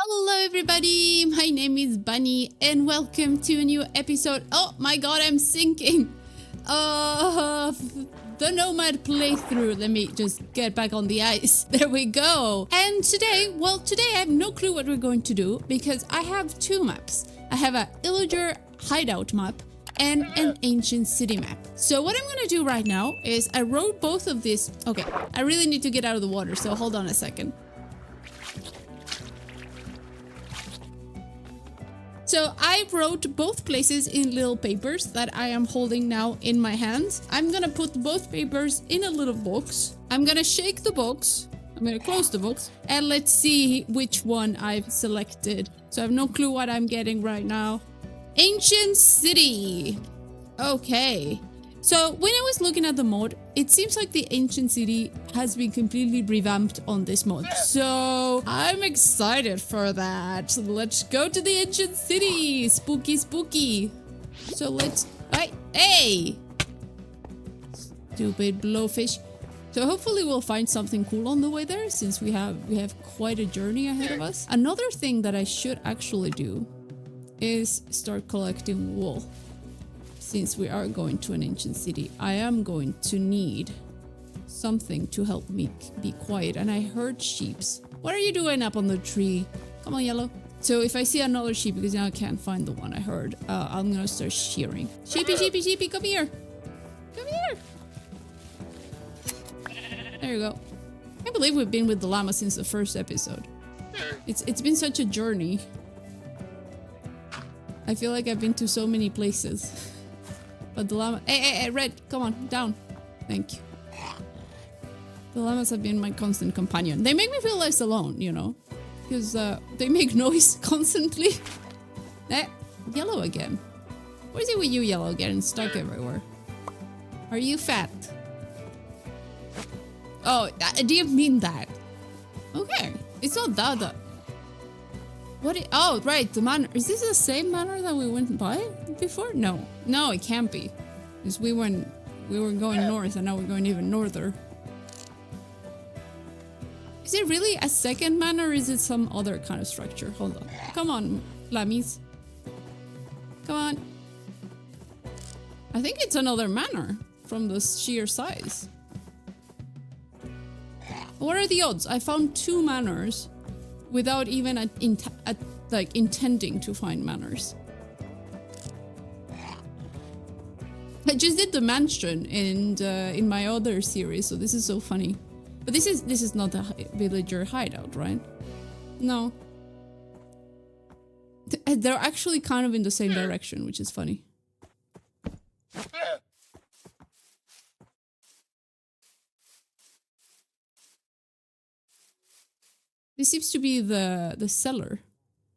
Hello everybody, my name is Bunny and welcome to a new episode. Oh my god, I'm sinking. The Nomad playthrough. Let me just get back on the ice. There we go. And today I have no clue what we're going to do because I have two maps. I have a illager hideout map and an ancient city map. So what I'm gonna do right now is I wrote both of these. Okay, I really need to get out of the water, so hold on a second. So I wrote both places in little papers that I am holding now in my hands. I'm gonna put both papers in a little box. I'm gonna shake the box. I'm gonna close the box and let's see which one I've selected. So I have no clue what I'm getting right now. Ancient City. Okay. So when I was looking at the mod, it seems like the Ancient City has been completely revamped on this mod. So I'm excited for that. So let's go to the Ancient City. Spooky, spooky. So let's... Hey! Stupid blowfish. So hopefully we'll find something cool on the way there since we have quite a journey ahead of us. Another thing that I should actually do is start collecting wool. Since we are going to an ancient city, I am going to need something to help me be quiet. And I heard sheeps. What are you doing up on the tree? Come on, yellow. So if I see another sheep, because now I can't find the one I heard, I'm gonna start shearing. Sheepy, sheepy, sheepy, come here. Come here. There you go. I can't believe we've been with the llama since the first episode. It's been such a journey. I feel like I've been to so many places. But the llama... Hey, Red, come on, down. Thank you. The llamas have been my constant companion. They make me feel less alone, you know? Because they make noise constantly. Yellow again. What is it with you, Yellow, getting stuck everywhere? Are you fat? Oh, I didn't mean that. Okay, it's not that. Oh, right, the manor. Is this the same manor that we went by before? No, it can't be. Because we were going north and now we're going even norther. Is it really a second manor or is it some other kind of structure? Hold on. Come on, lammies. Come on. I think it's another manor from the sheer size. What are the odds? I found two manors without even like intending to find manors. I just did the mansion and in my other series, so this is so funny. But this is not a villager hideout, right? No. They're actually kind of in the same direction, which is funny. This seems to be the cellar.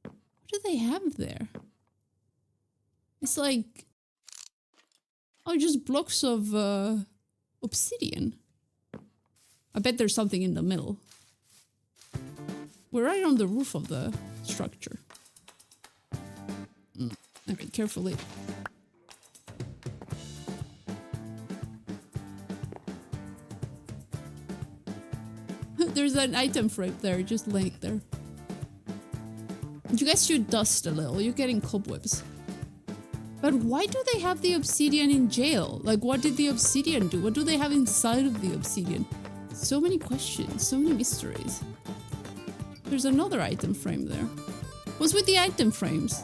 What do they have there? It's like... Oh, just blocks of obsidian. I bet there's something in the middle. We're right on the roof of the structure. Okay, carefully. There's an item frame there, just laying there. You guys should dust a little, you're getting cobwebs. But why do they have the obsidian in jail? Like, what did the obsidian do? What do they have inside of the obsidian? So many questions, so many mysteries. There's another item frame there. What's with the item frames?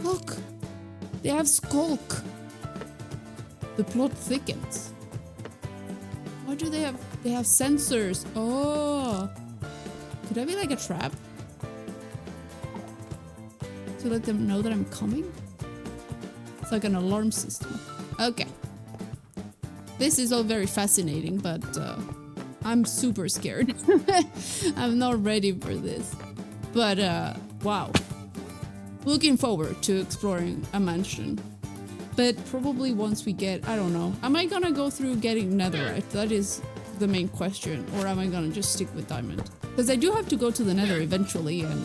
Look! They have Skulk! The plot thickens. What do they have? They have censors. Oh! Could that be like a trap? To let them know that I'm coming? It's like an alarm system. Okay. This is all very fascinating, but I'm super scared. I'm not ready for this. But wow. Looking forward to exploring a mansion. But probably once we get, I don't know. Am I gonna go through getting netherite? That is the main question. Or am I gonna just stick with diamond? Because I do have to go to the nether eventually and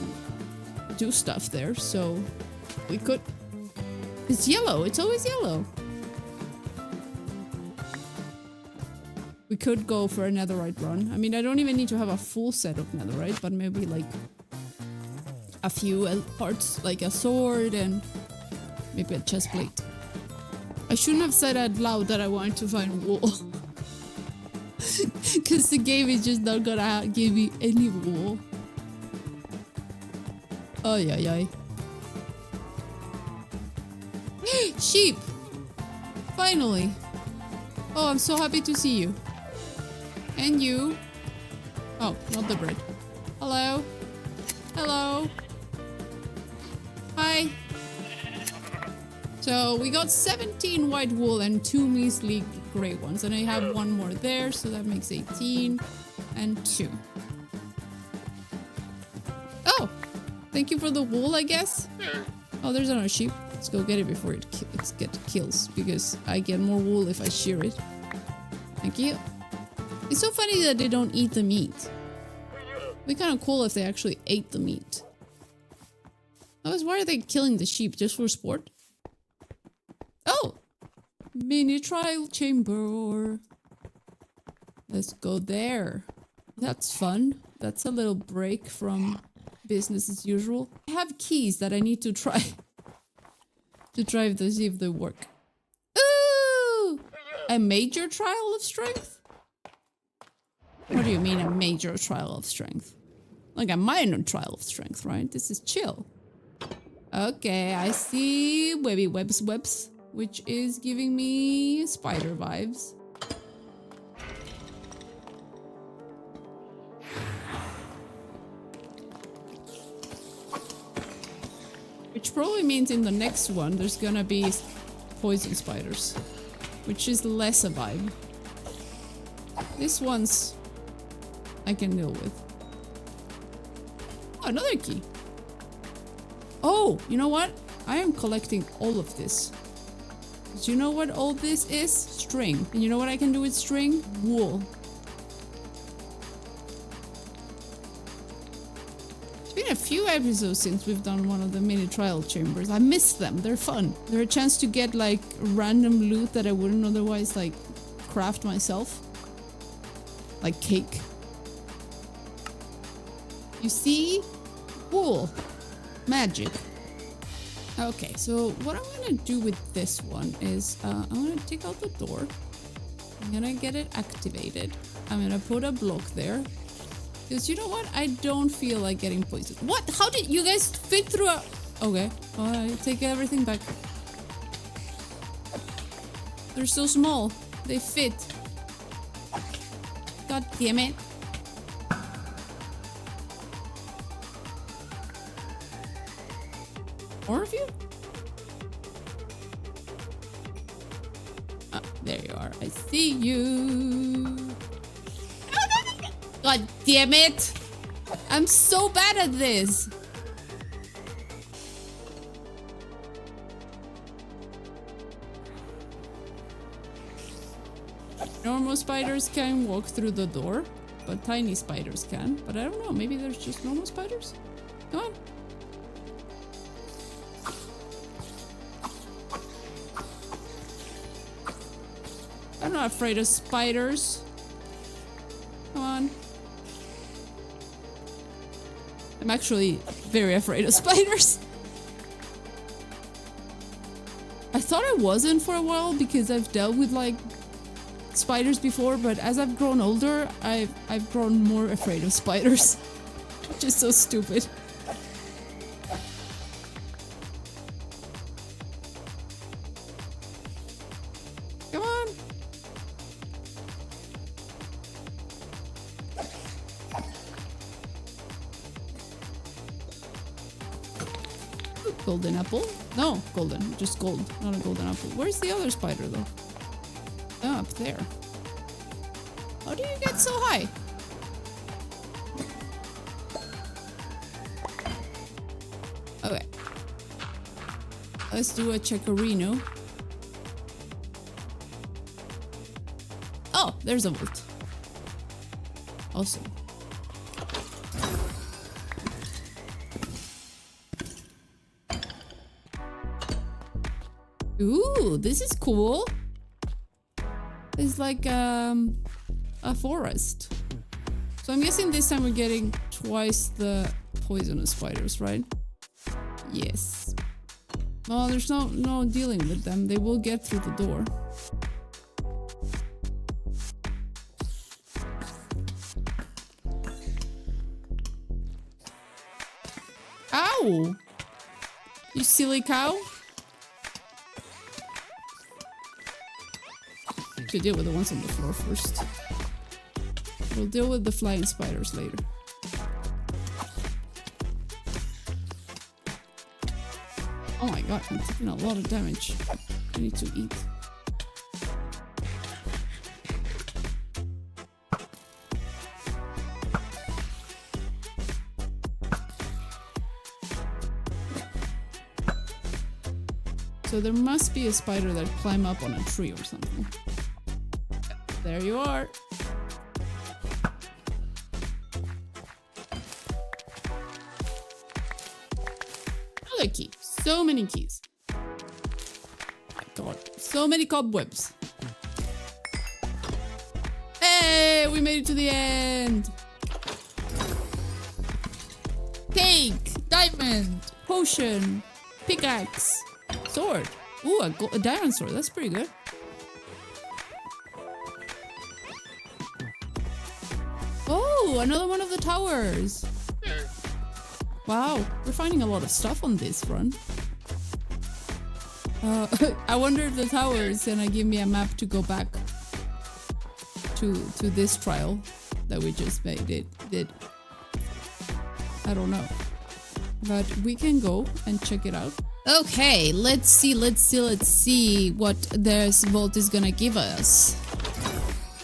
do stuff there, so we could... It's yellow, it's always yellow. We could go for a netherite run. I mean, I don't even need to have a full set of netherite, but maybe like a few parts, like a sword and maybe a chest plate. I shouldn't have said out loud that I wanted to find wool. Because the game is just not gonna give me any wool. Ay, ay, ay. Sheep! Finally! Oh, I'm so happy to see you. And you. Oh, not the bird. Hello? Hello? Hi! So we got 17 white wool and 2 measly grey ones. And I have one more there, so that makes 18 and 2. Oh! Thank you for the wool, I guess? Oh, there's another sheep. Let's go get it before it gets kills, because I get more wool if I shear it. Thank you. It's so funny that they don't eat the meat. It'd be kind of cool if they actually ate the meat. Otherwise, why are they killing the sheep? Just for sport? Oh! Mini trial chamber. Let's go there. That's fun. That's a little break from business as usual. I have keys that I need to try. To see if they work. Ooh! A major trial of strength? What do you mean a major trial of strength? Like a minor trial of strength, right? This is chill. Okay, I see webby webs, which is giving me spider vibes. Which probably means in the next one there's gonna be poison spiders, which is less a vibe. This one's I can deal with. Oh, another key. Oh, you know what? I am collecting all of this. Do you know what all this is? String. And you know what I can do with string? Wool. It's been a few episodes since we've done one of the mini trial chambers. I miss them. They're fun. They're a chance to get like random loot that I wouldn't otherwise like craft myself. Like cake. You see? Wool. Magic. Okay, so what I'm gonna do with this one is I'm gonna take out the door. I'm gonna get it activated. I'm gonna put a block there. Because you know what? I don't feel like getting poisoned. What? How did you guys fit through a... Okay. I take everything back. They're so small. They fit. God damn it. More of you? Ah, there you are. I see you. God damn it! I'm so bad at this. Normal spiders can walk through the door, but tiny spiders can. But I don't know, maybe there's just normal spiders? Come on. I'm not afraid of spiders. Come on. I'm actually very afraid of spiders. I thought I wasn't for a while because I've dealt with like spiders before, but as I've grown older, I've grown more afraid of spiders. Which is so stupid. Come on. Golden apple? No, golden. Just gold. Not a golden apple. Where's the other spider though? Oh, up there. How do you get so high? Okay. Let's do a checkerino. Oh, there's a vault. Awesome. Ooh, this is cool. It's like a forest. So I'm guessing this time we're getting twice the poisonous spiders, right? Yes. Well, there's no dealing with them. They will get through the door. Ow! You silly cow. Should deal with the ones on the floor first. We'll deal with the flying spiders later. Oh my god, I'm taking a lot of damage. I need to eat. So there must be a spider that climb up on a tree or something. There you are. Another key. So many keys. Oh my god. So many cobwebs. Hey, we made it to the end. Cake, diamond, potion, pickaxe, sword. Ooh, a diamond sword. That's pretty good. Oh, another one of the towers. Wow, we're finding a lot of stuff on this run. I wonder if the tower is gonna give me a map to go back to this trial that we just made. It did. I don't know. But we can go and check it out. Okay, let's see what this vault is gonna give us.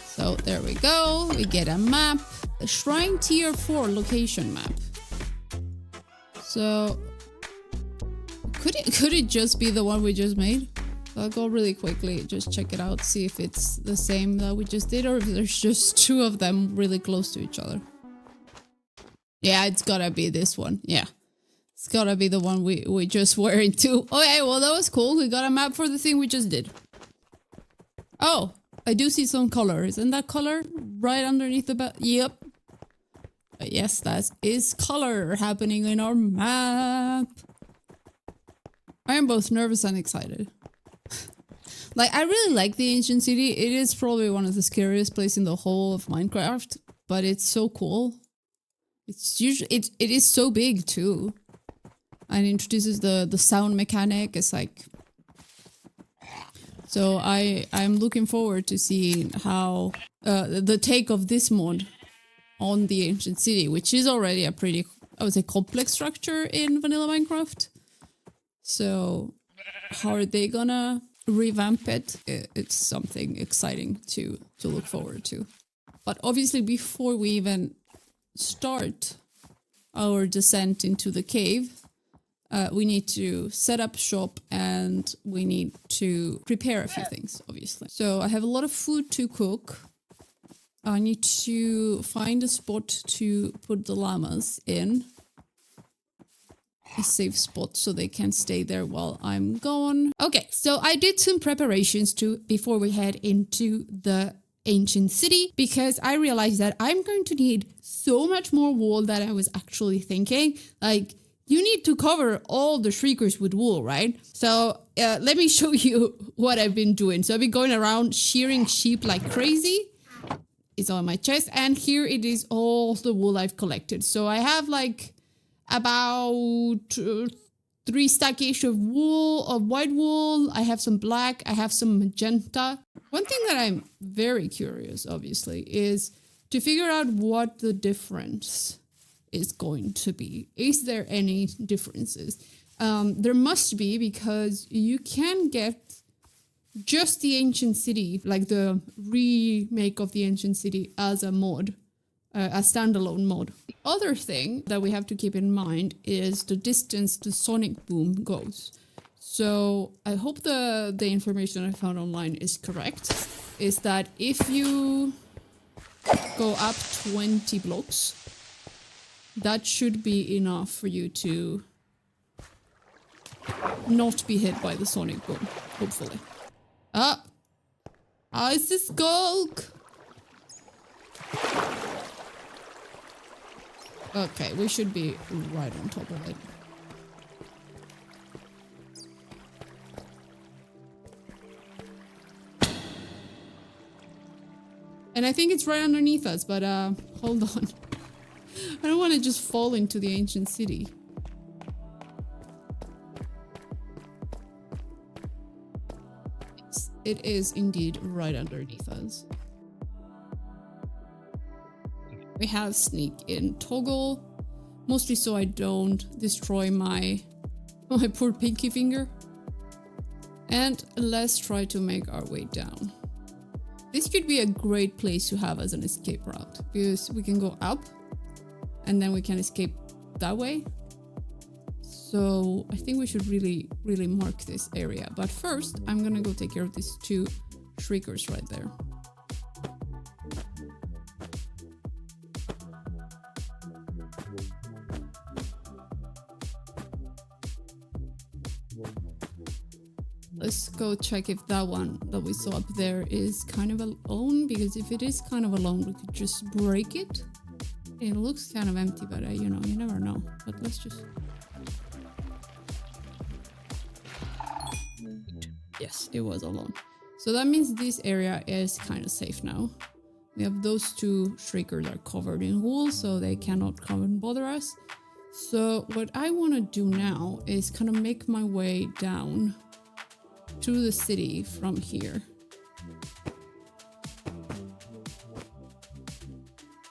So there we go. We get a map. A Shrine Tier 4 location map. So could it just be the one we just made? I'll go really quickly, just check it out, see if it's the same that we just did or if there's just two of them really close to each other. Yeah, it's gotta be this one. Yeah. It's gotta be the one we just were into. Okay, well that was cool. We got a map for the thing we just did. Oh, I do see some color. Isn't that color right underneath the belt? Yep. Yes, that is color happening in our map. I am both nervous and excited. Like, I really like the ancient city. It is probably one of the scariest places in the whole of Minecraft, but it's so cool. It's usually it is so big too, and introduces the sound mechanic. It's like, so I'm looking forward to seeing how the take of this mod on the ancient city, which is already a pretty, I would say, complex structure in vanilla Minecraft. So how are they gonna revamp it? It's something exciting to look forward to. But obviously before we even start our descent into the cave, we need to set up shop and we need to prepare a few things, obviously. So I have a lot of food to cook. I need to find a spot to put the llamas in. A safe spot so they can stay there while I'm gone. Okay, so I did some preparations before we head into the ancient city because I realized that I'm going to need so much more wool than I was actually thinking. Like, you need to cover all the Shriekers with wool, right? So let me show you what I've been doing. So I've been going around shearing sheep like crazy. It's on my chest, and here it is all the wool I've collected. So I have like about 3 stack-ish of wool, of white wool. I have some black, I have some magenta. One thing that I'm very curious, obviously, is to figure out what the difference is going to be. Is there any differences? There must be, because you can get just the ancient city, like the remake of the ancient city as a mod, a standalone mod. The other thing that we have to keep in mind is the distance the sonic boom goes. So I hope the information I found online is correct, is that if you go up 20 blocks, that should be enough for you to not be hit by the sonic boom, hopefully. It's the Skulk! Okay, we should be right on top of it. And I think it's right underneath us, but hold on. I don't want to just fall into the ancient city. Yes, it is indeed right underneath us. We have sneak in toggle, mostly so I don't destroy my poor pinky finger. And let's try to make our way down. This could be a great place to have as an escape route, because we can go up and then we can escape that way. So I think we should really mark this area. But first, I'm gonna go take care of these 2 Shriekers right there. Let's go check if that one that we saw up there is kind of alone, because if it is kind of alone, we could just break it. It looks kind of empty, but you know, you never know. But let's just... Yes, it was alone. So that means this area is kind of safe now. We have those 2 Shriekers are covered in wool, so they cannot come and bother us. So what I want to do now is kind of make my way down to the city from here.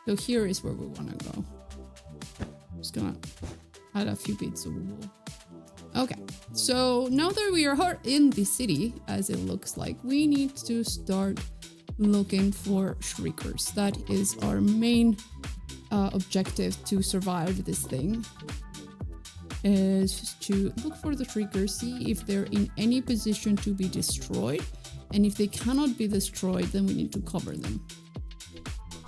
So here is where we want to go. Just gonna add a few bits of wool. Okay, so now that we are in the city, as it looks like, we need to start looking for Shriekers. That is our main objective to survive this thing. Is to look for the Shriekers, see if they're in any position to be destroyed, and if they cannot be destroyed, then we need to cover them.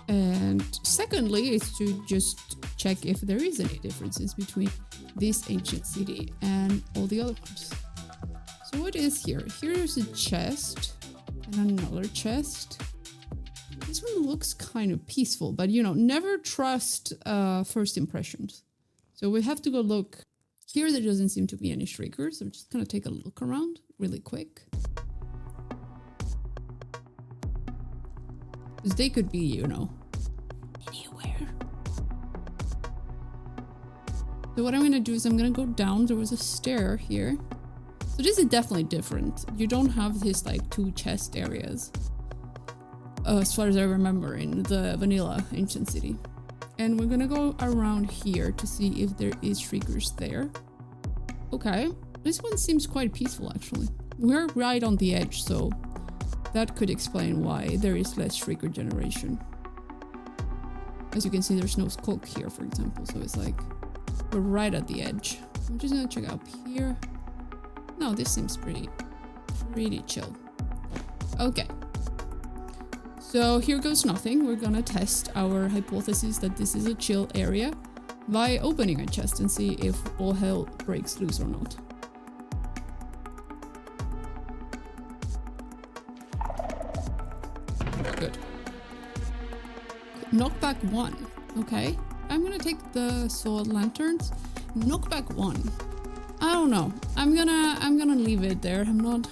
And secondly is to just check if there is any differences between this ancient city and all the other ones. So what is here? Here is a chest and another chest. This one looks kind of peaceful, but you know, never trust first impressions. So we have to go look. Here there doesn't seem to be any Shriekers, so we're just gonna take a look around really quick. Because they could be, you know, anywhere. So what I'm gonna do is I'm gonna go down. There was a stair here. So this is definitely different. You don't have this like 2 chest areas. As far as I remember in the vanilla ancient city. And we're gonna go around here to see if there is Shriekers there. Okay, this one seems quite peaceful actually. We're right on the edge, so that could explain why there is less Shrieker generation. As you can see, there's no Skulk here, for example, so it's like we're right at the edge. I'm just gonna check up here. No, this seems pretty chill. Okay. So here goes nothing. We're gonna test our hypothesis that this is a chill area by opening a chest and see if all hell breaks loose or not. Good. Knockback 1. Okay. I'm gonna take the sword lanterns. Knockback 1. I don't know. I'm gonna leave it there. I'm not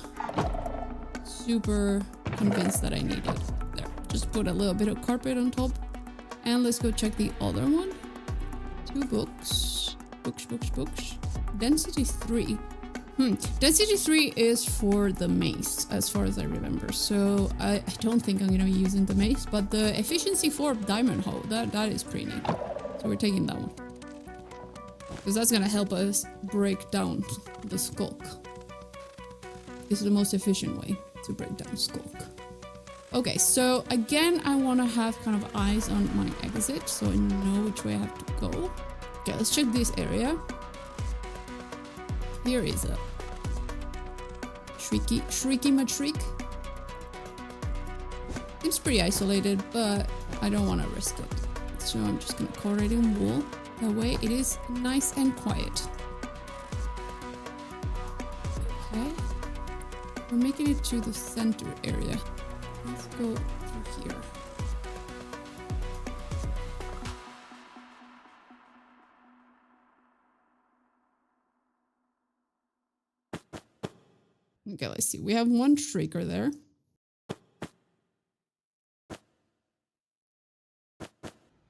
super convinced that I need it. There. Just put a little bit of carpet on top. And let's go check the other one. 2 books. Books. Density 3. Density 3 is for the mace, as far as I remember. So I don't think I'm gonna be using the mace, but the efficiency 4 diamond hoe, that is pretty neat. So we're taking that one. Because that's gonna help us break down the Skulk. This is the most efficient way to break down Skulk. Okay, so again, I want to have kind of eyes on my exit, so I know which way I have to go. Okay, let's check this area. Here is a Shrieky Matrick. Seems pretty isolated, but I don't want to risk it. So I'm just gonna cover it in wool. That way it is nice and quiet. Okay. We're making it to the center area. Let's go through here. Okay, let's see. We have one Shrieker there.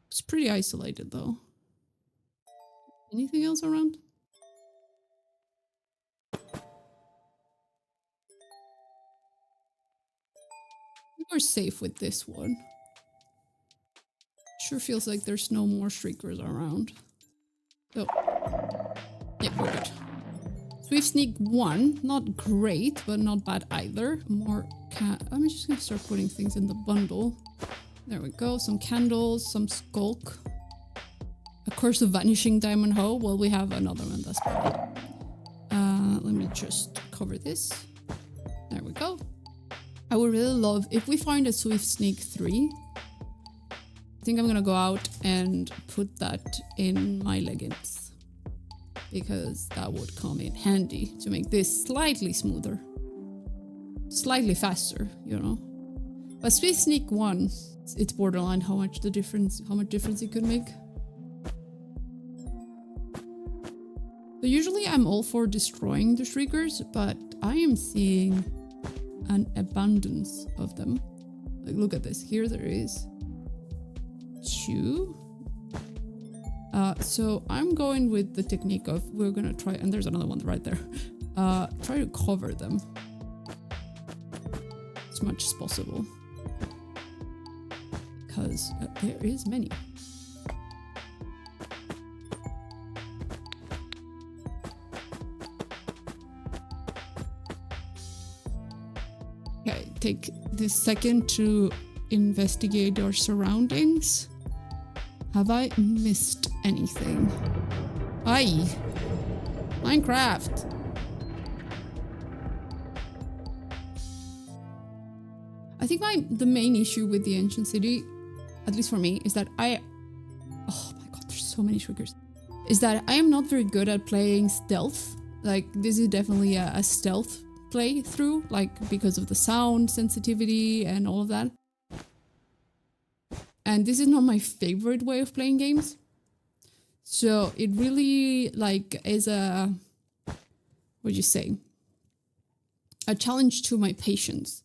It's pretty isolated though. Anything else around? We're safe with this one. Sure feels like there's no more Shriekers around. Oh. Yeah, we're good. Swift Sneak 1. Not great, but not bad either. More I'm just gonna start putting things in the bundle. There we go. Some candles, some Skulk. A Curse of Vanishing Diamond Hoe. Well, we have another one that's better. Let me just cover this. There we go. I would really love if we find a Swift Sneak 3. I think I'm gonna go out and put that in my leggings, because that would come in handy to make this slightly smoother, slightly faster, you know. But Swift Sneak 1, it's borderline how much difference it could make. So usually I'm all for destroying the Shriekers, but I am seeing an abundance of them. Like, look at this. Here there is 2. So I'm going with the technique of we're gonna try, and there's another one right there. Try to cover them as much as possible, because there is many. Okay, take this second to investigate our surroundings. Have I missed anything? Aye. Minecraft. I think the main issue with the ancient city, at least for me, is that oh my god, there's so many triggers. Is that I am not very good at playing stealth. Like, this is definitely a stealth playthrough, like, because of the sound sensitivity and all of that. And this is not my favorite way of playing games. So it really, like, is a, what'd you say? A challenge to my patience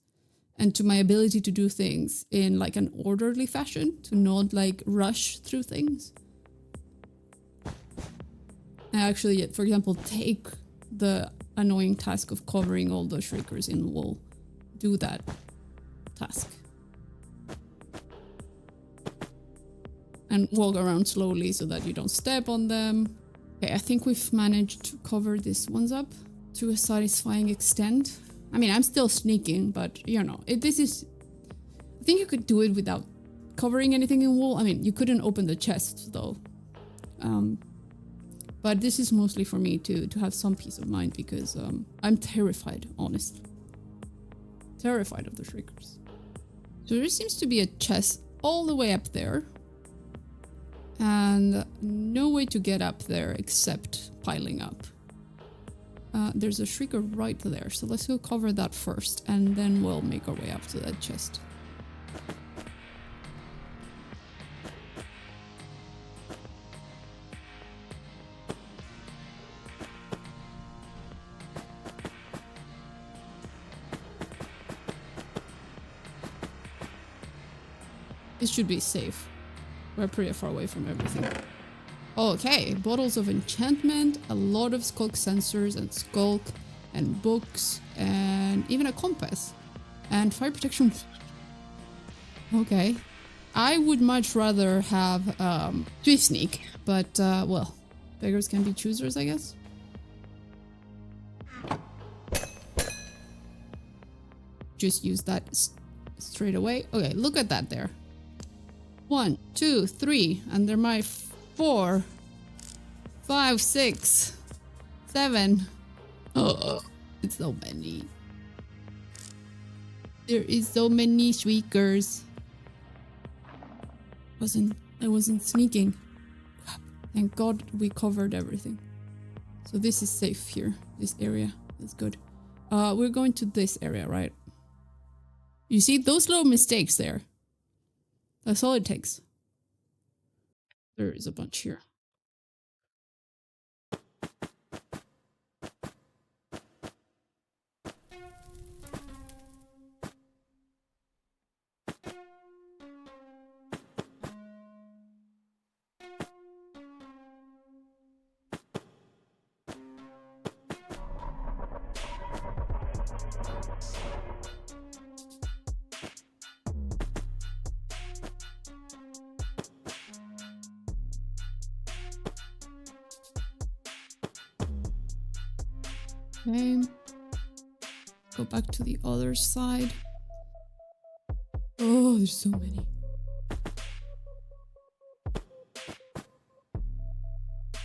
and to my ability to do things in, like, an orderly fashion, to not, like, rush through things. And actually, for example, take the annoying task of covering all the Shriekers in the wall. Do that task. And walk around slowly so that you don't step on them. Okay, I think we've managed to cover these ones up to a satisfying extent. I mean, I'm still sneaking, but you know, this is... I think you could do it without covering anything in wall. I mean, you couldn't open the chest though. But this is mostly for me to have some peace of mind, because I'm terrified, honestly. Terrified of the Shriekers. So there seems to be a chest all the way up there. And no way to get up there except piling up. There's a Shrieker right there, so let's go cover that first, and then we'll make our way up to that chest. It should be safe. We're pretty far away from everything. Okay, bottles of enchantment, a lot of Skulk censors and Skulk, and books, and even a compass. And fire protection. Okay. I would much rather have Swift Sneak, but well, beggars can be choosers, I guess. Just use that straight away. Okay, look at that there. 1, 2, 3, and there might 4, 5, 6, 7. Oh, it's so many. There is so many Shriekers. I wasn't sneaking. Thank God we covered everything. So this is safe here. This area is good. We're going to this area, right? You see those little mistakes there? That's all it takes. There is a bunch here. Okay. Go back to the other side. Oh, there's so many.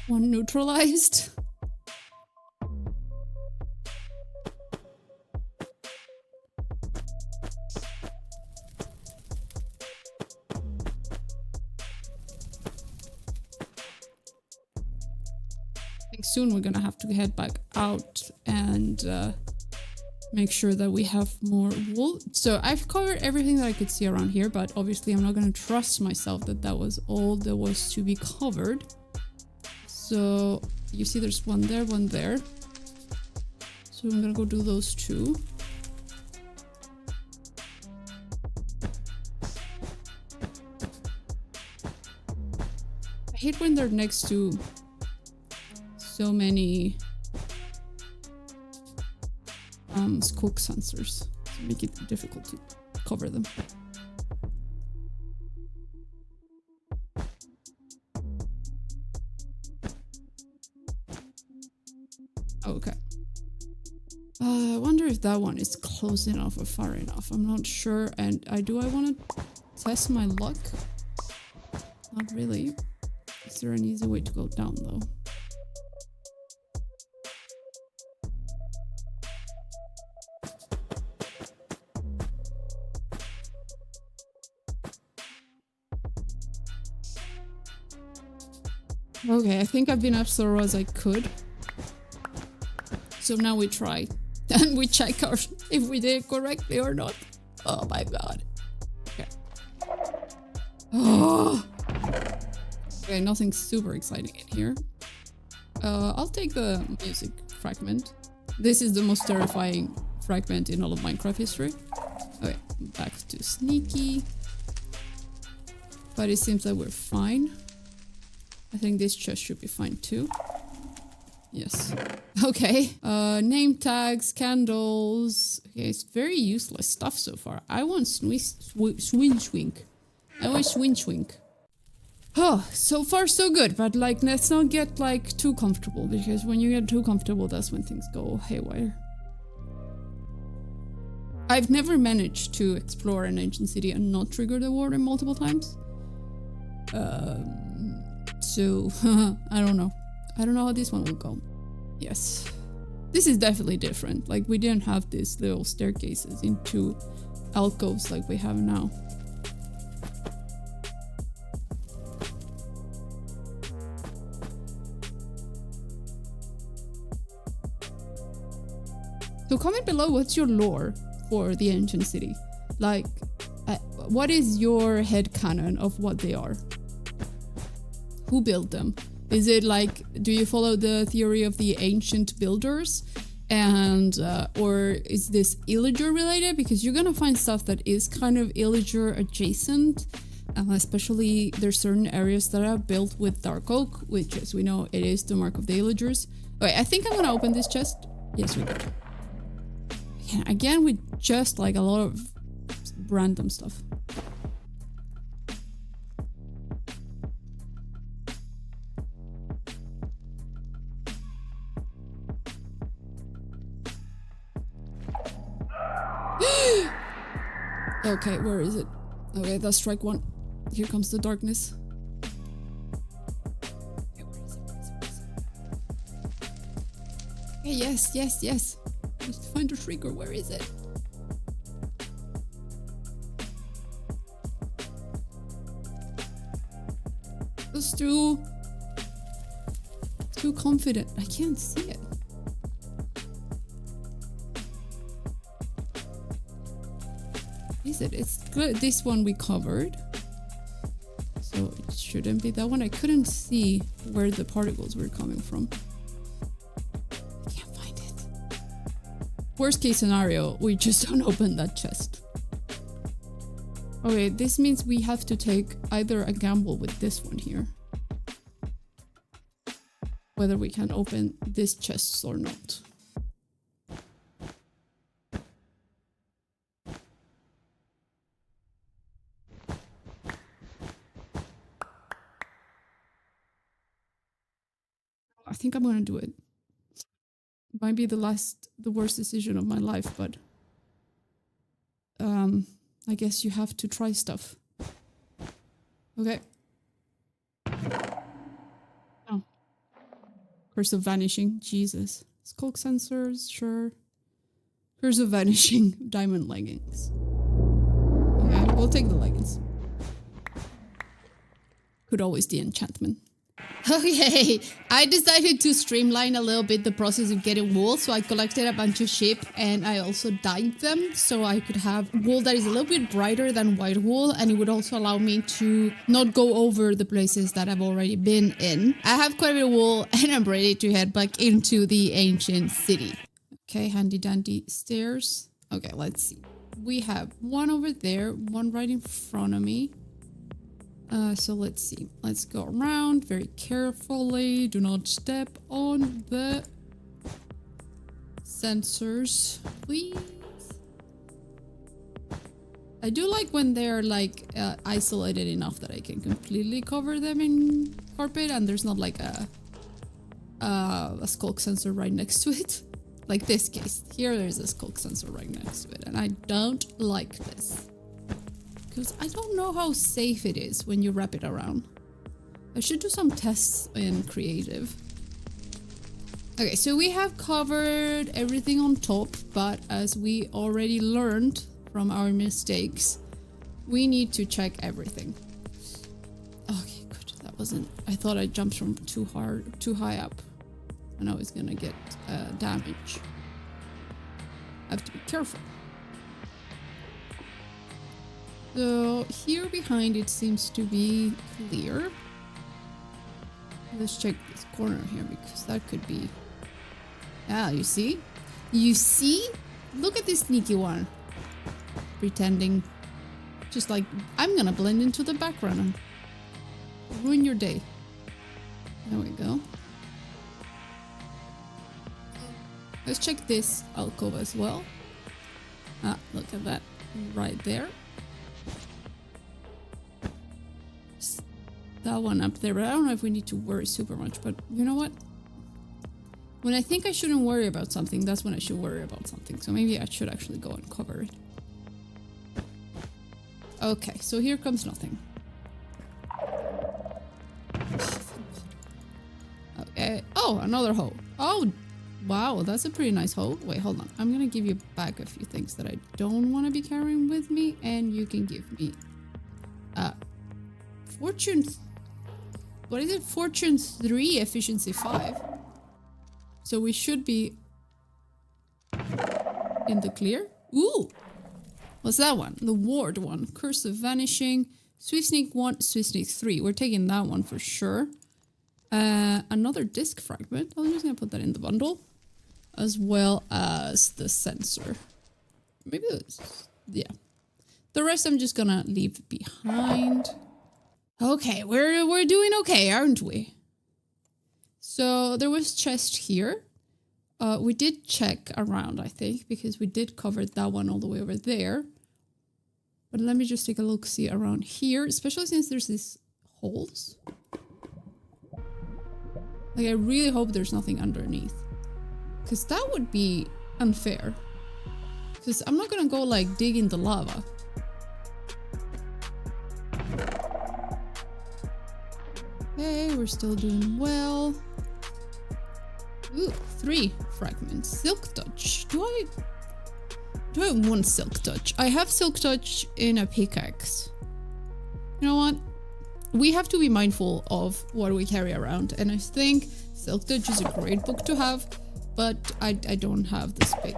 One neutralized. I think soon we're gonna have to head back out and make sure that we have more wool. So I've covered everything that I could see around here, but obviously I'm not gonna trust myself that that was all there was to be covered. So you see there's one there, one there. So I'm gonna go do those two. I hate when they're next to so many Skulk censors to make it difficult to cover them. Okay. I wonder if that one is close enough or far enough. I'm not sure. And I want to test my luck? Not really. Is there an easy way to go down though? Okay, I think I've been as thorough as I could. So now we try. And we check if we did it correctly or not. Oh my god. Okay. Oh. Okay, nothing super exciting in here. I'll take the music fragment. This is the most terrifying fragment in all of Minecraft history. Okay, back to sneaky. But it seems that we're fine. I think this chest should be fine too. Yes. Okay. Name tags, candles. Okay, it's very useless stuff so far. I want swink. I want swink. Oh, so far so good, but like let's not get like too comfortable, because when you get too comfortable, that's when things go haywire. I've never managed to explore an ancient city and not trigger the warden multiple times. So I don't know. I don't know how this one will go. Yes. This is definitely different. Like we didn't have these little staircases into alcoves like we have now. So comment below what's your lore for the ancient city. Like, what is your headcanon of what they are? Who built them? Is it like, do you follow the theory of the ancient builders? And, or is this illager related? Because you're gonna find stuff that is kind of illager adjacent. Especially there's certain areas that are built with dark oak, which as we know, it is the mark of the illagers. Okay, I think I'm gonna open this chest. Yes, we did. Again, with just like a lot of random stuff. Okay, where is it? Okay, that's strike one. Here comes the darkness. Okay, where is it? Okay, yes. Just find a shrieker. Where is it? Just too confident. I can't see it. Is it? It's good. This one we covered. So it shouldn't be that one. I couldn't see where the particles were coming from. I can't find it. Worst case scenario, we just don't open that chest. Okay, this means we have to take either a gamble with this one here. Whether we can open this chest or not. I think I'm gonna do it. Might be the worst decision of my life, but I guess you have to try stuff. Okay. Oh. Curse of Vanishing. Jesus. Skulk censors, sure. Curse of Vanishing. Diamond leggings. Okay, we'll take the leggings. Could always the enchantment. Okay, I decided to streamline a little bit the process of getting wool, so I collected a bunch of sheep and I also dyed them so I could have wool that is a little bit brighter than white wool, and it would also allow me to not go over the places that I've already been in. I have quite a bit of wool and I'm ready to head back into the ancient city. Okay, handy dandy stairs. Okay, let's see. We have one over there, one right in front of me. So let's see. Let's go around very carefully. Do not step on the censors, please. I do like when they're like isolated enough that I can completely cover them in carpet and there's not like a skulk sensor right next to it. Like this case. Here there's a skulk sensor right next to it and I don't like this. Because I don't know how safe it is when you wrap it around. I should do some tests in creative. Okay, so we have covered everything on top, but as we already learned from our mistakes, we need to check everything. Okay, good. That wasn't... I thought I jumped from too high up. And I was gonna get damage. I have to be careful. So here behind it seems to be clear. Let's check this corner here because that could be... Ah, you see? You see? Look at this sneaky one. Pretending. Just like, I'm gonna blend into the background and ruin your day. There we go. Let's check this alcove as well. Ah, look at that. Right there. That one up there, but I don't know if we need to worry super much, but you know what? When I think I shouldn't worry about something, that's when I should worry about something. So maybe I should actually go and cover it. Okay, so here comes nothing. Okay. Oh, another hoe. Oh, wow, that's a pretty nice hoe. Wait, hold on. I'm gonna give you back a few things that I don't want to be carrying with me, and you can give me fortune... What is it? Fortune 3, efficiency 5. So we should be in the clear. Ooh! What's that one? The ward one. Curse of Vanishing. Swift Sneak 1, Swift Sneak 3. We're taking that one for sure. Another disc fragment. I'm just gonna put that in the bundle. As well as the sensor. Maybe this. Yeah. The rest I'm just gonna leave behind. Okay, we're doing okay, aren't we? So there was chest here. We did check around, I think, because we did cover that one all the way over there. But let me just take a look, see around here, especially since there's these holes. Like, I really hope there's nothing underneath. Because that would be unfair. Because I'm not gonna go, like, dig in the lava. Okay, we're still doing well. Ooh, 3 fragments. Silk touch. Do I have 1 silk touch? I have silk touch in a pickaxe. You know what? We have to be mindful of what we carry around, and I think silk touch is a great book to have, but I don't have the space.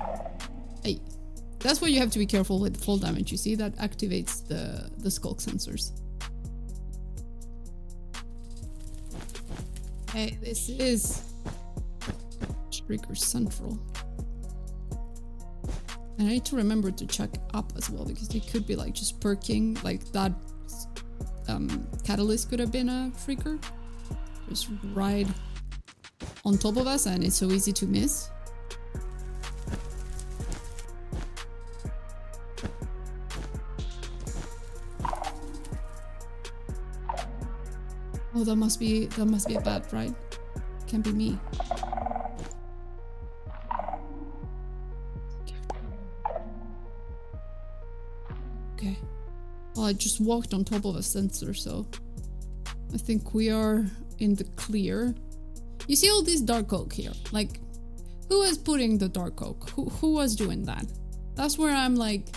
Hey, that's where you have to be careful with fall damage. You see, that activates the Skulk sensors. Hey, this is Shriekers Central. And I need to remember to check up as well, because they could be like just perking, like that catalyst could have been a Shrieker. Just right on top of us, and it's so easy to miss. Oh, that must be a bat, right? Can't be me. Well, I just walked on top of a censor, so I think we are in the clear. You see all this dark oak here? Like, who was putting the dark oak? Who was doing that? That's where I'm like,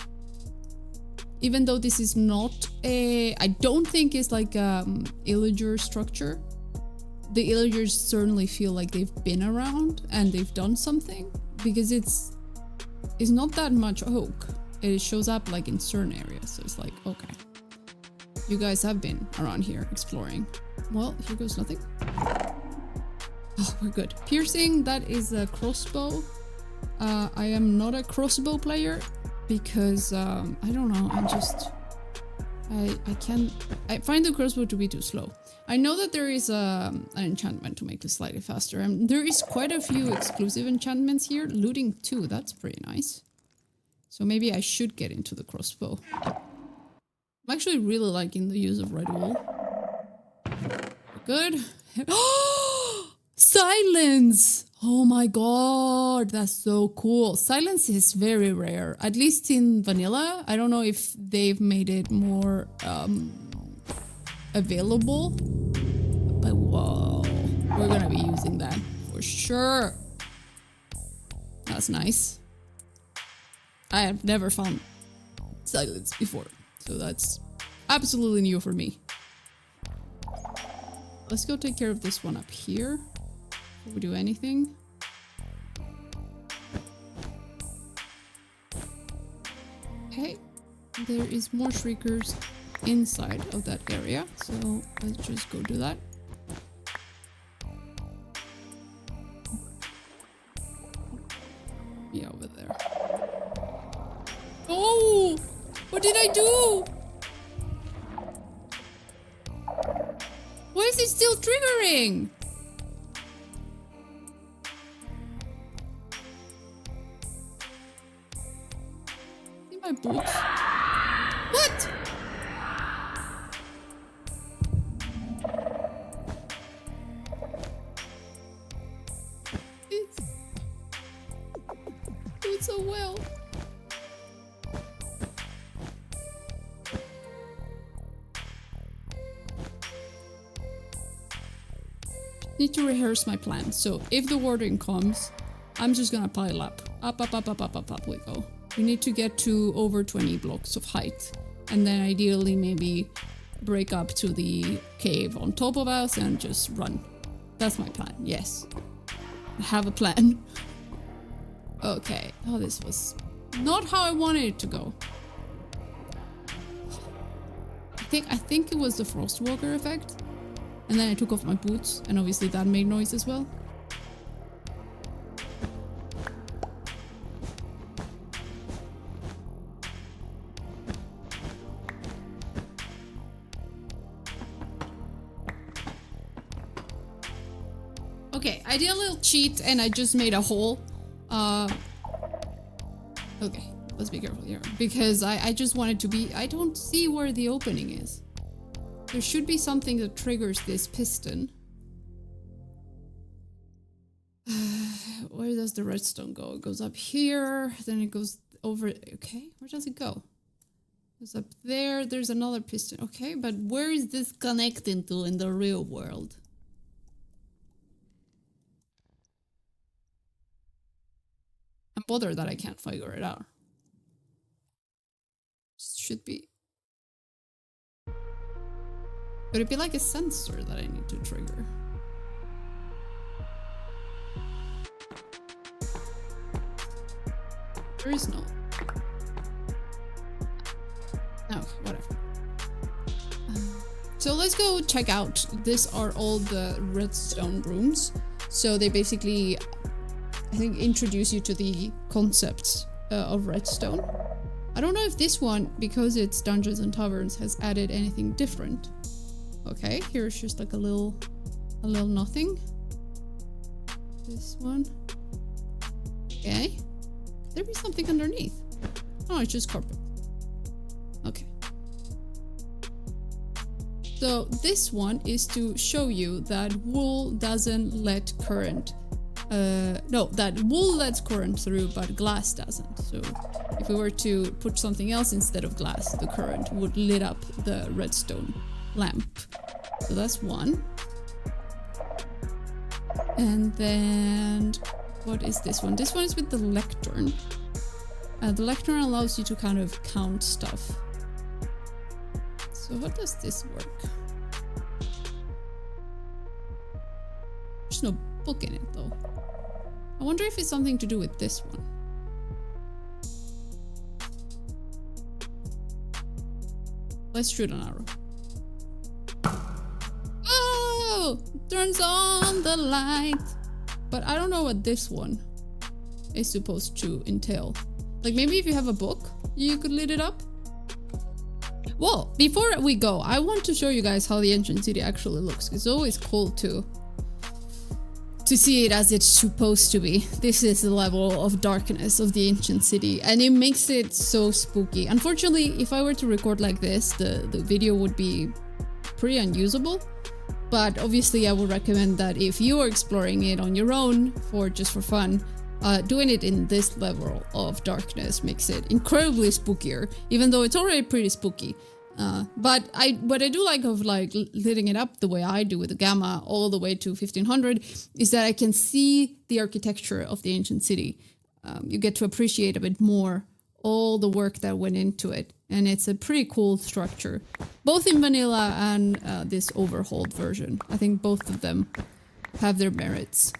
even though this is not a, I don't think it's like illager structure. The illagers certainly feel like they've been around and they've done something, because it's not that much oak. It shows up like in certain areas, so it's like, okay, you guys have been around here exploring. Well, here goes nothing. Oh, we're good. Piercing, that is a crossbow. I am not a crossbow player because I don't know, I find the crossbow to be too slow. I know that there is an enchantment to make this slightly faster, and there is quite a few exclusive enchantments here. Looting too, that's pretty nice. So maybe I should get into the crossbow. I'm actually really liking the use of red wool. Good. Silence! Oh my god, that's so cool. Silence is very rare, at least in vanilla. I don't know if they've made it more available. But whoa, we're gonna be using that for sure. That's nice. I have never found silence before, so that's absolutely new for me. Let's go take care of this one up here before we do anything. Okay, there is more Shriekers inside of that area, so let's just go do that. Yeah, over there. Oh! What did I do? Why is it still triggering? In my boots? What? It's so well. Need to rehearse my plan. So if the warden comes, I'm just gonna pile up. Up we go. We need to get to over 20 blocks of height. And then ideally maybe break up to the cave on top of us and just run. That's my plan, yes. I have a plan. Okay. Oh, this was not how I wanted it to go. I think it was the Frostwalker effect. And then I took off my boots, and obviously that made noise as well. Okay, I did a little cheat and I just made a hole. Okay, let's be careful here. Because I just wanted to be... I don't see where the opening is. There should be something that triggers this piston. Where does the redstone go? It goes up here, then it goes over... Okay, where does it go? It goes up there, there's another piston. Okay, but where is this connecting to in the real world? I'm bothered that I can't figure it out. Should be... Could it be like a sensor that I need to trigger? There is no... No, whatever. So let's go check out. These are all the redstone rooms. So they basically, I think, introduce you to the concepts of redstone. I don't know if this one, because it's Dungeons and Taverns, has added anything different. Okay, here's just like a little nothing. This one. Okay. There be something underneath. Oh, it's just carpet. Okay. So this one is to show you that wool doesn't let current No, that wool lets current through, but glass doesn't. So if we were to put something else instead of glass, the current would lit up the redstone lamp. So that's one. And then what is this one? This one is with the lectern. The lectern allows you to kind of count stuff. So what does this work? There's no book in it though. I wonder if it's something to do with this one. Let's shoot an arrow. Oh! Turns on the light. But I don't know what this one is supposed to entail. Like maybe if you have a book, you could lit it up. Well, before we go, I want to show you guys how the ancient city actually looks. It's always cool to see it as it's supposed to be. This is the level of darkness of the ancient city, and it makes it so spooky. Unfortunately, if I were to record like this, the video would be pretty unusable. But obviously I would recommend that if you are exploring it on your own just for fun, doing it in this level of darkness makes it incredibly spookier, even though it's already pretty spooky. But what I do like of like lighting it up the way I do with the gamma all the way to 1500 is that I can see the architecture of the ancient city. You get to appreciate a bit more all the work that went into it, and it's a pretty cool structure, both in vanilla and this overhauled version. I think both of them have their merits.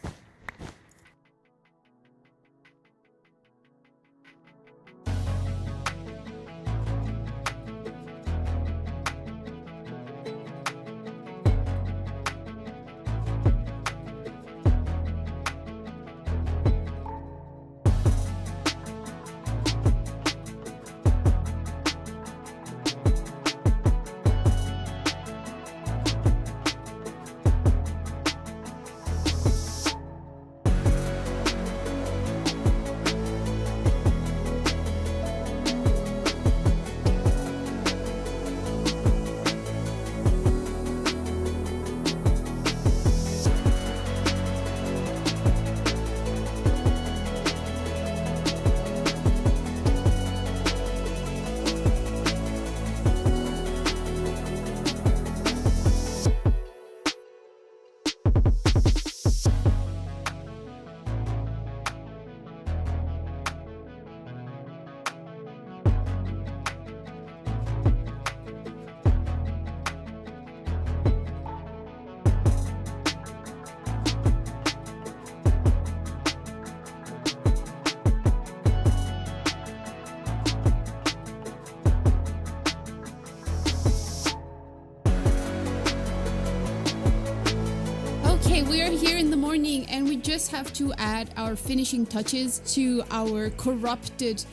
We are here in the morning and we just have to add our finishing touches to our corrupted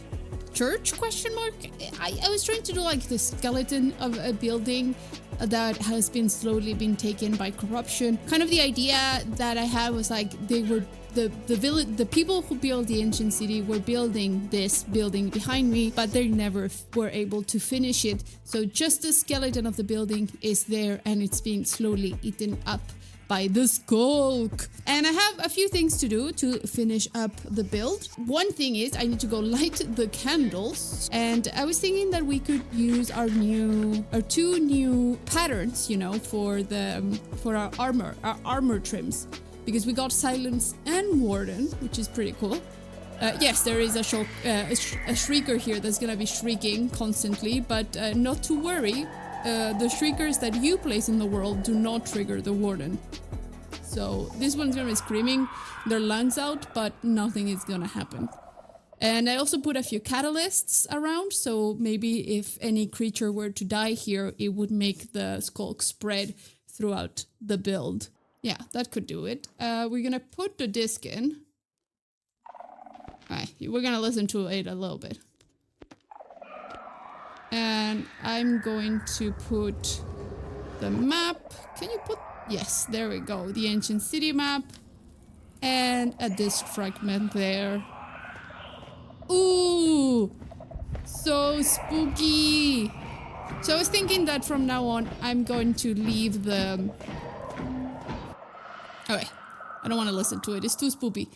church, question mark. I was trying to do like the skeleton of a building that has been slowly been taken by corruption. Kind of the idea that I had was like they were the people who built the ancient city were building this building behind me, but they never were able to finish it. So just the skeleton of the building is there and it's being slowly eaten up by the Skulk. And I have a few things to do to finish up the build. One thing is I need to go light the candles, and I was thinking that we could use our two new patterns, you know, for our armor trims, because we got Silence and Warden, which is pretty cool. Yes, there is a Shrieker here that's gonna be shrieking constantly, but not to worry. The Shriekers that you place in the world do not trigger the Warden. So this one's gonna be screaming their lungs out, but nothing is gonna happen. And I also put a few catalysts around, so maybe if any creature were to die here, it would make the Skulk spread throughout the build. Yeah, that could do it. We're gonna put the disc in. Alright, we're gonna listen to it a little bit. And I'm going to put the map. Can you put... Yes, there we go. The ancient city map. And a disc fragment there. Ooh! So spooky! So I was thinking that from now on, I'm going to leave the... Okay. I don't want to listen to it. It's too spoopy.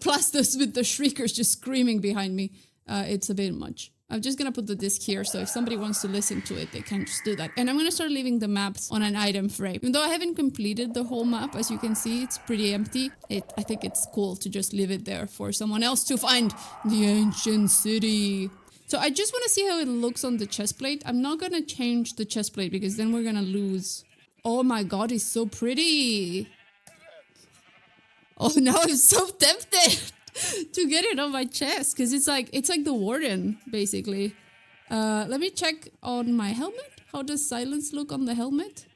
Plus this with the Shriekers just screaming behind me. It's a bit much. I'm just gonna put the disc here, so if somebody wants to listen to it, they can just do that. And I'm gonna start leaving the maps on an item frame. Even though I haven't completed the whole map, as you can see, it's pretty empty. I think it's cool to just leave it there for someone else to find the ancient city. So I just want to see how it looks on the chest plate. I'm not gonna change the chest plate because then we're gonna lose. Oh my god, it's so pretty. Oh no, I'm so tempted to get it on my chest because it's like the Warden basically. Let me check on my helmet. How does silence look on the helmet?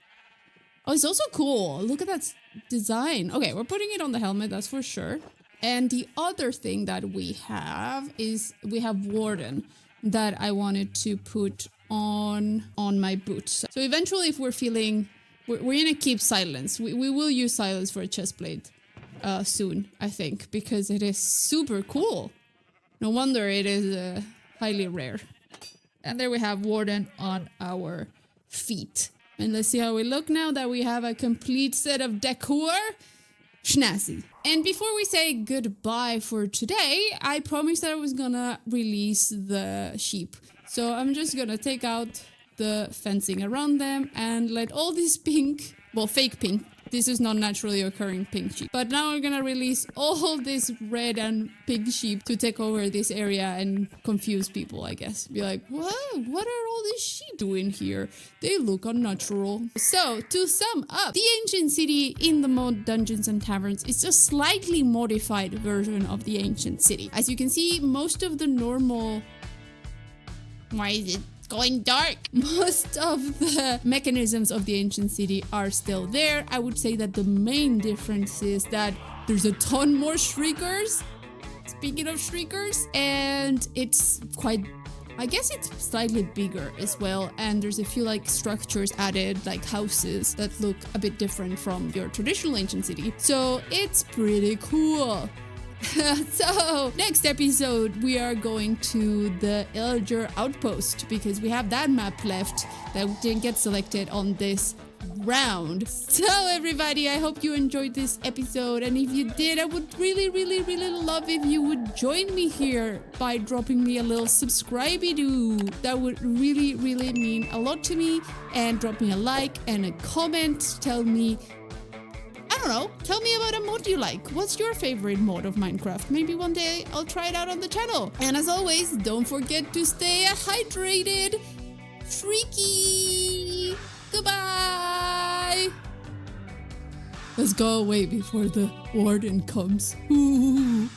Oh, it's also cool. Look at that design. Okay, we're putting it on the helmet, that's for sure. And the other thing that we have is we have Warden that I wanted to put on my boots. So eventually, if we're feeling, we're gonna keep silence. We will use silence for a chest plate. Soon, I think, because it is super cool. No wonder it is highly rare. And there we have Warden on our feet. And let's see how we look now that we have a complete set of decor. Schnazzy. And before we say goodbye for today, I promised that I was gonna release the sheep. So I'm just gonna take out the fencing around them and let all this pink, well, fake pink, this is not naturally occurring pink sheep. But now we're gonna release all this red and pink sheep to take over this area and confuse people, I guess. Be like, what are all these sheep doing here? They look unnatural. So, to sum up, the ancient city in the mod Dungeons and Taverns is a slightly modified version of the ancient city. As you can see, most of the normal... Why is it going dark? Most of the mechanisms of the ancient city are still there. I would say that the main difference is that there's a ton more Shriekers. Speaking of Shriekers, and it's quite, I guess it's slightly bigger as well. And there's a few like structures added, like houses that look a bit different from your traditional ancient city. So it's pretty cool. So, next episode we are going to the Elger Outpost because we have that map left that didn't get selected on this round. So everybody, I hope you enjoyed this episode, and if you did, I would really love if you would join me here by dropping me a little subscribe-y-doo. That would really mean a lot to me, and drop me a like and a comment. Tell me, I don't know, tell me about a mod you like. What's your favorite mod of Minecraft? Maybe one day I'll try it out on the channel. And as always, don't forget to stay hydrated. Shrieky! Goodbye! Let's go away before the Warden comes. Ooh.